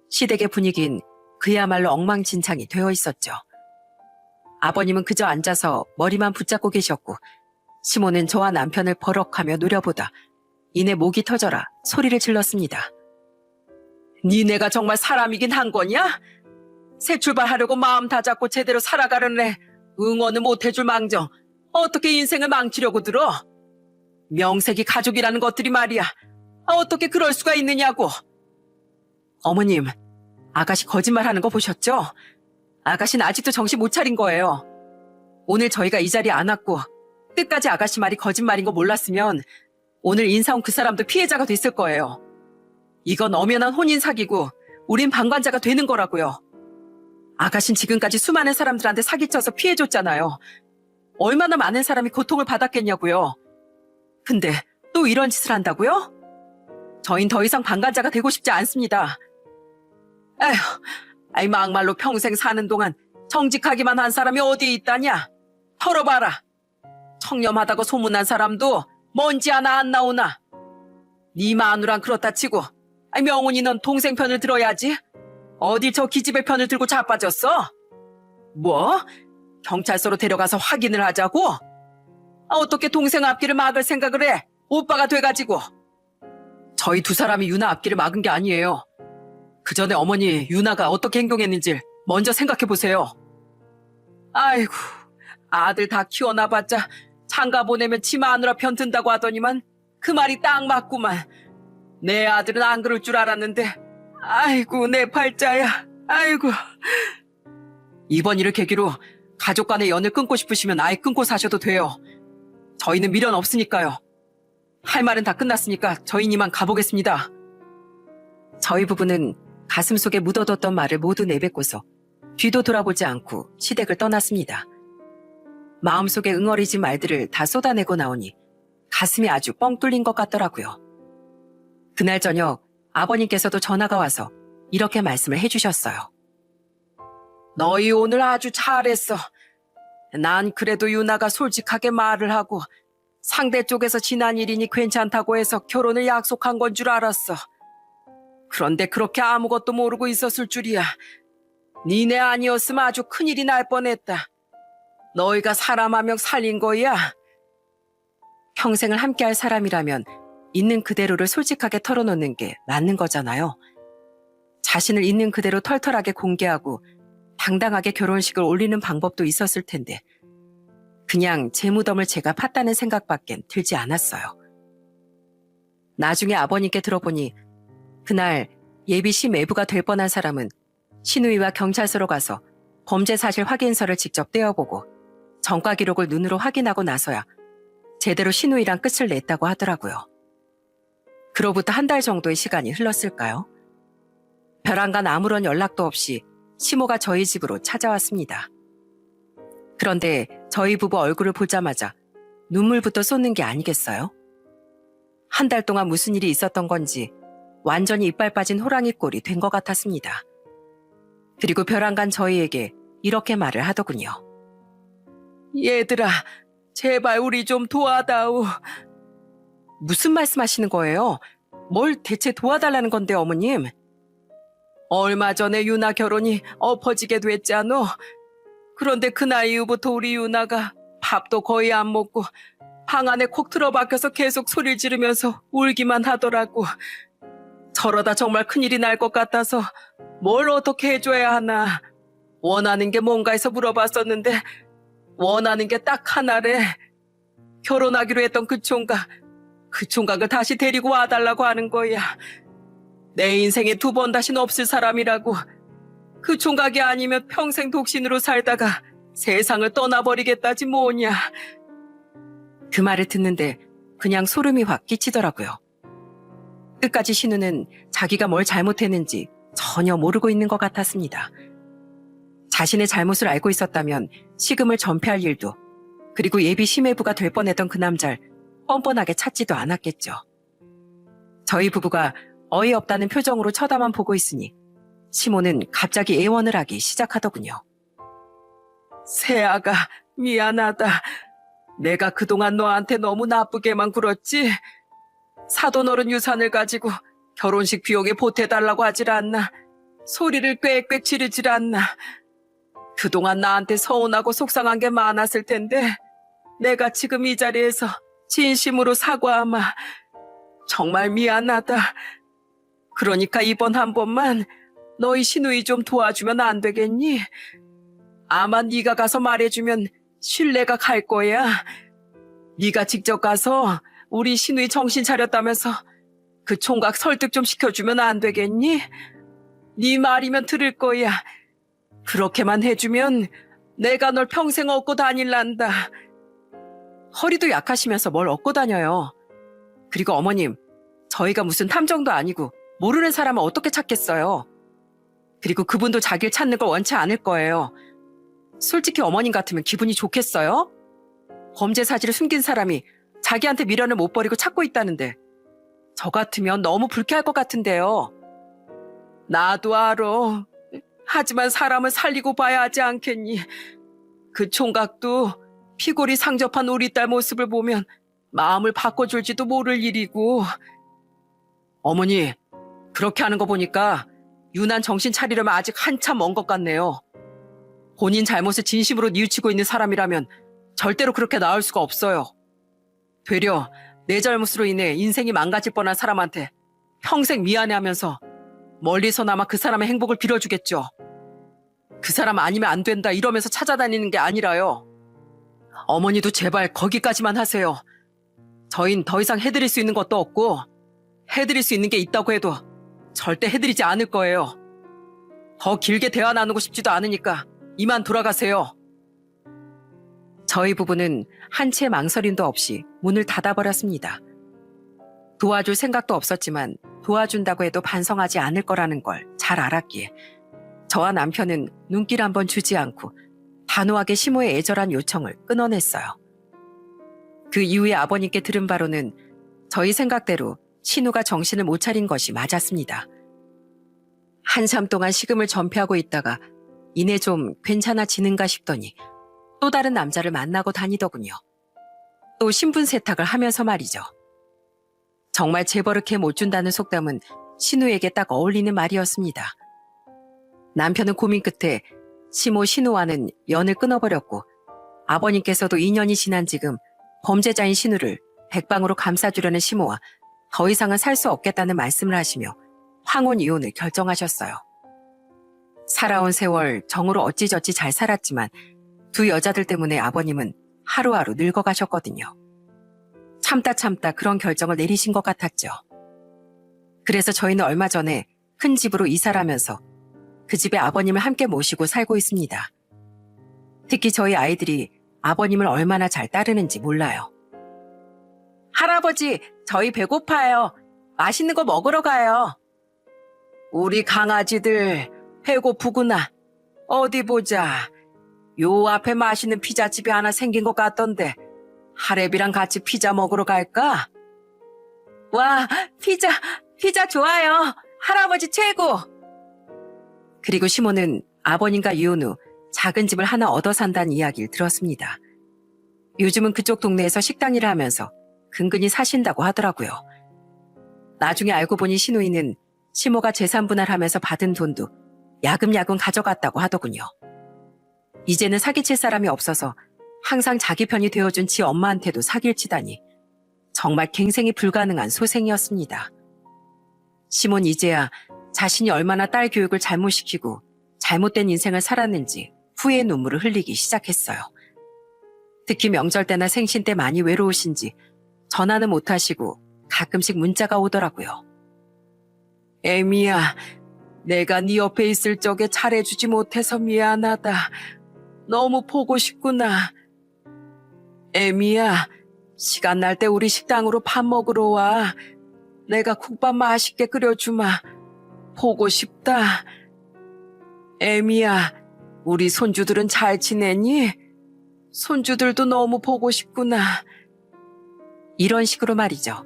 시댁의 분위기는 그야말로 엉망진창이 되어 있었죠. 아버님은 그저 앉아서 머리만 붙잡고 계셨고 시모는 저와 남편을 버럭하며 노려보다 이내 목이 터져라 소리를 질렀습니다. 니네가 정말 사람이긴 한 거냐? 새 출발하려고 마음 다잡고 제대로 살아가려는 애 응원은 못해줄 망정 어떻게 인생을 망치려고 들어? 명색이 가족이라는 것들이 말이야. 어떻게 그럴 수가 있느냐고. 어머님, 아가씨 거짓말하는 거 보셨죠? 아가씨는 아직도 정신 못 차린 거예요. 오늘 저희가 이 자리에 안 왔고 끝까지 아가씨 말이 거짓말인 거 몰랐으면 오늘 인사 온 그 사람도 피해자가 됐을 거예요. 이건 엄연한 혼인 사기고 우린 방관자가 되는 거라고요. 아가씨는 지금까지 수많은 사람들한테 사기쳐서 피해줬잖아요. 얼마나 많은 사람이 고통을 받았겠냐고요. 근데 또 이런 짓을 한다고요? 저흰 더 이상 방관자가 되고 싶지 않습니다. 에휴, 막말로 평생 사는 동안 정직하기만 한 사람이 어디 있다냐? 털어봐라. 청렴하다고 소문난 사람도 먼지 하나 안 나오나. 네 마누란 그렇다 치고 명훈이 넌 동생 편을 들어야지. 어디 저 기집애 편을 들고 자빠졌어? 뭐? 경찰서로 데려가서 확인을 하자고? 어떻게 동생 앞길을 막을 생각을 해? 오빠가 돼가지고. 저희 두 사람이 유나 앞길을 막은 게 아니에요. 그 전에 어머니 유나가 어떻게 행동했는지 먼저 생각해보세요. 아이고, 아들 다 키워놔봤자 장가 보내면 지 마누라 편 든다고 하더니만 그 말이 딱 맞구만. 내 아들은 안 그럴 줄 알았는데 아이고 내 팔자야. 아이고. 이번 일을 계기로 가족 간의 연을 끊고 싶으시면 아예 끊고 사셔도 돼요. 저희는 미련 없으니까요. 할 말은 다 끝났으니까 저희는 이만 가보겠습니다. 저희 부부는 가슴속에 묻어뒀던 말을 모두 내뱉고서 뒤도 돌아보지 않고 시댁을 떠났습니다. 마음속에 응어리진 말들을 다 쏟아내고 나오니 가슴이 아주 뻥 뚫린 것 같더라고요. 그날 저녁 아버님께서도 전화가 와서 이렇게 말씀을 해주셨어요. 너희 오늘 아주 잘했어. 난 그래도 유나가 솔직하게 말을 하고 상대 쪽에서 지난 일이니 괜찮다고 해서 결혼을 약속한 건 줄 알았어. 그런데 그렇게 아무것도 모르고 있었을 줄이야. 니네 아니었으면 아주 큰일이 날 뻔했다. 너희가 사람 한 명 살린 거야. 평생을 함께할 사람이라면 있는 그대로를 솔직하게 털어놓는 게 맞는 거잖아요. 자신을 있는 그대로 털털하게 공개하고 당당하게 결혼식을 올리는 방법도 있었을 텐데 그냥 제 무덤을 제가 팠다는 생각밖엔 들지 않았어요. 나중에 아버님께 들어보니 그날 예비 시매부가 될 뻔한 사람은 시누이와 경찰서로 가서 범죄 사실 확인서를 직접 떼어보고 전과 기록을 눈으로 확인하고 나서야 제대로 시누이랑 끝을 냈다고 하더라고요. 그로부터 한 달 정도의 시간이 흘렀을까요? 벼랑간 아무런 연락도 없이 시모가 저희 집으로 찾아왔습니다. 그런데 저희 부부 얼굴을 보자마자 눈물부터 쏟는 게 아니겠어요? 한 달 동안 무슨 일이 있었던 건지 완전히 이빨 빠진 호랑이 꼴이 된 것 같았습니다. 그리고 벼랑간 저희에게 이렇게 말을 하더군요. 얘들아, 제발 우리 좀 도와다오. 무슨 말씀하시는 거예요? 뭘 대체 도와달라는 건데 어머님? 얼마 전에 유나 결혼이 엎어지게 됐잖아. 그런데 그날 이후부터 우리 유나가 밥도 거의 안 먹고 방 안에 콕 틀어박혀서 계속 소리를 지르면서 울기만 하더라고. 저러다 정말 큰일이 날 것 같아서 뭘 어떻게 해줘야 하나. 원하는 게 뭔가 해서 물어봤었는데 원하는 게 딱 하나래. 결혼하기로 했던 그 총각을 다시 데리고 와달라고 하는 거야. 내 인생에 2번 다시는 없을 사람이라고. 그 총각이 아니면 평생 독신으로 살다가 세상을 떠나버리겠다지 뭐냐. 그 말을 듣는데 그냥 소름이 확 끼치더라고요. 끝까지 신우는 자기가 뭘 잘못했는지 전혀 모르고 있는 것 같았습니다. 자신의 잘못을 알고 있었다면 식음을 전폐할 일도, 그리고 예비 시매부가 될 뻔했던 그 남자를 뻔뻔하게 찾지도 않았겠죠. 저희 부부가 어이없다는 표정으로 쳐다만 보고 있으니 시모는 갑자기 애원을 하기 시작하더군요. 새아가 미안하다. 내가 그동안 너한테 너무 나쁘게만 굴었지. 사돈어른 유산을 가지고 결혼식 비용에 보태달라고 하질 않나. 소리를 꽥꽥 지르질 않나. 그동안 나한테 서운하고 속상한 게 많았을 텐데 내가 지금 이 자리에서 진심으로 사과하마. 정말 미안하다. 그러니까 이번 한 번만 너희 시누이 좀 도와주면 안 되겠니? 아마 네가 가서 말해주면 신뢰가 갈 거야. 네가 직접 가서 우리 시누이 정신 차렸다면서 그 총각 설득 좀 시켜주면 안 되겠니? 네 말이면 들을 거야. 그렇게만 해주면 내가 널 평생 업고 다닐란다. 허리도 약하시면서 뭘 업고 다녀요. 그리고 어머님, 저희가 무슨 탐정도 아니고 모르는 사람은 어떻게 찾겠어요. 그리고 그분도 자기를 찾는 걸 원치 않을 거예요. 솔직히 어머님 같으면 기분이 좋겠어요? 범죄 사실을 숨긴 사람이 자기한테 미련을 못 버리고 찾고 있다는데 저 같으면 너무 불쾌할 것 같은데요. 나도 알아. 하지만 사람은 살리고 봐야 하지 않겠니? 그 총각도 피골이 상접한 우리 딸 모습을 보면 마음을 바꿔줄지도 모를 일이고. 어머니, 그렇게 하는 거 보니까 유난 정신 차리려면 아직 한참 먼 것 같네요. 본인 잘못을 진심으로 뉘우치고 있는 사람이라면 절대로 그렇게 나올 수가 없어요. 되려 내 잘못으로 인해 인생이 망가질 뻔한 사람한테 평생 미안해하면서 멀리서나마 그 사람의 행복을 빌어주겠죠. 그 사람 아니면 안 된다 이러면서 찾아다니는 게 아니라요. 어머니도 제발 거기까지만 하세요. 저흰 더 이상 해드릴 수 있는 것도 없고 해드릴 수 있는 게 있다고 해도 절대 해드리지 않을 거예요. 더 길게 대화 나누고 싶지도 않으니까 이만 돌아가세요. 저희 부부는 한치의 망설임도 없이 문을 닫아버렸습니다. 도와줄 생각도 없었지만 도와준다고 해도 반성하지 않을 거라는 걸 잘 알았기에 저와 남편은 눈길 한번 주지 않고 단호하게 시모의 애절한 요청을 끊어냈어요. 그 이후에 아버님께 들은 바로는 저희 생각대로 신우가 정신을 못 차린 것이 맞았습니다. 한참 동안 식음을 전폐하고 있다가 이내 좀 괜찮아지는가 싶더니 또 다른 남자를 만나고 다니더군요. 또 신분 세탁을 하면서 말이죠. 정말 재버릇해 못 준다는 속담은 신우에게 딱 어울리는 말이었습니다. 남편은 고민 끝에 시모 신우와는 연을 끊어버렸고 아버님께서도 2년이 지난 지금 범죄자인 신우를 백방으로 감싸주려는 시모와 더 이상은 살 수 없겠다는 말씀을 하시며 황혼 이혼을 결정하셨어요. 살아온 세월 정으로 어찌저찌 잘 살았지만 두 여자들 때문에 아버님은 하루하루 늙어가셨거든요. 참다 그런 결정을 내리신 것 같았죠. 그래서 저희는 얼마 전에 큰 집으로 이사를 하면서 그 집에 아버님을 함께 모시고 살고 있습니다. 특히 저희 아이들이 아버님을 얼마나 잘 따르는지 몰라요. 할아버지, 저희 배고파요. 맛있는 거 먹으러 가요. 우리 강아지들 배고프구나. 어디 보자. 요 앞에 맛있는 피자집이 하나 생긴 것 같던데 하랩이랑 같이 피자 먹으러 갈까? 와, 피자 좋아요. 할아버지 최고. 그리고 시모는 아버님과 이혼 후 작은 집을 하나 얻어 산다는 이야기를 들었습니다. 요즘은 그쪽 동네에서 식당 일을 하면서 근근히 사신다고 하더라고요. 나중에 알고 보니 시누이는 시모가 재산 분할하면서 받은 돈도 야금야금 가져갔다고 하더군요. 이제는 사기칠 사람이 없어서 항상 자기 편이 되어준 지 엄마한테도 사기를 치다니 정말 갱생이 불가능한 소생이었습니다. 시몬 이제야 자신이 얼마나 딸 교육을 잘못시키고 잘못된 인생을 살았는지 후회의 눈물을 흘리기 시작했어요. 특히 명절 때나 생신 때 많이 외로우신지 전화는 못하시고 가끔씩 문자가 오더라고요. 애미야, 내가 네 옆에 있을 적에 잘해주지 못해서 미안하다. 너무 보고 싶구나. 애미야, 시간 날 때 우리 식당으로 밥 먹으러 와. 내가 국밥 맛있게 끓여주마. 보고 싶다. 애미야, 우리 손주들은 잘 지내니? 손주들도 너무 보고 싶구나. 이런 식으로 말이죠.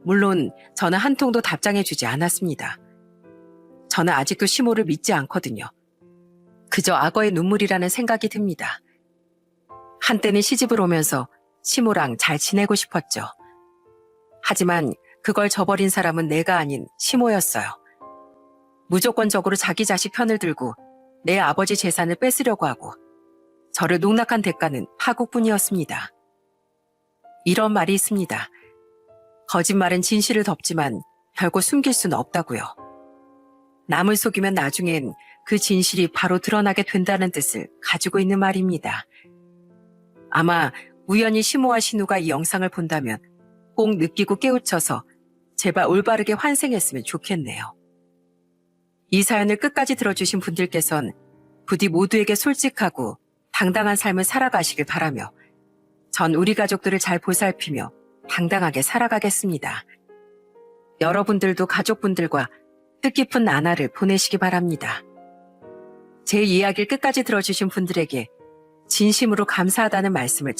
물론 저는 한 통도 답장해주지 않았습니다. 저는 아직도 시모를 믿지 않거든요. 그저 악어의 눈물이라는 생각이 듭니다. 한때는 시집을 오면서 시모랑 잘 지내고 싶었죠. 하지만 그걸 저버린 사람은 내가 아닌 시모였어요. 무조건적으로 자기 자식 편을 들고 내 아버지 재산을 뺏으려고 하고 저를 농락한 대가는 파국뿐이었습니다. 이런 말이 있습니다. 거짓말은 진실을 덮지만 결국 숨길 수는 없다고요. 남을 속이면 나중엔 그 진실이 바로 드러나게 된다는 뜻을 가지고 있는 말입니다. 아마 우연히 시모와 신우가 이 영상을 본다면 꼭 느끼고 깨우쳐서 제발 올바르게 환생했으면 좋겠네요. 이 사연을 끝까지 들어주신 분들께선 부디 모두에게 솔직하고 당당한 삶을 살아가시길 바라며 전 우리 가족들을 잘 보살피며 당당하게 살아가겠습니다. 여러분들도 가족분들과 뜻깊은 나날을 보내시기 바랍니다. 제 이야기를 끝까지 들어주신 분들에게 진심으로 감사하다는 말씀을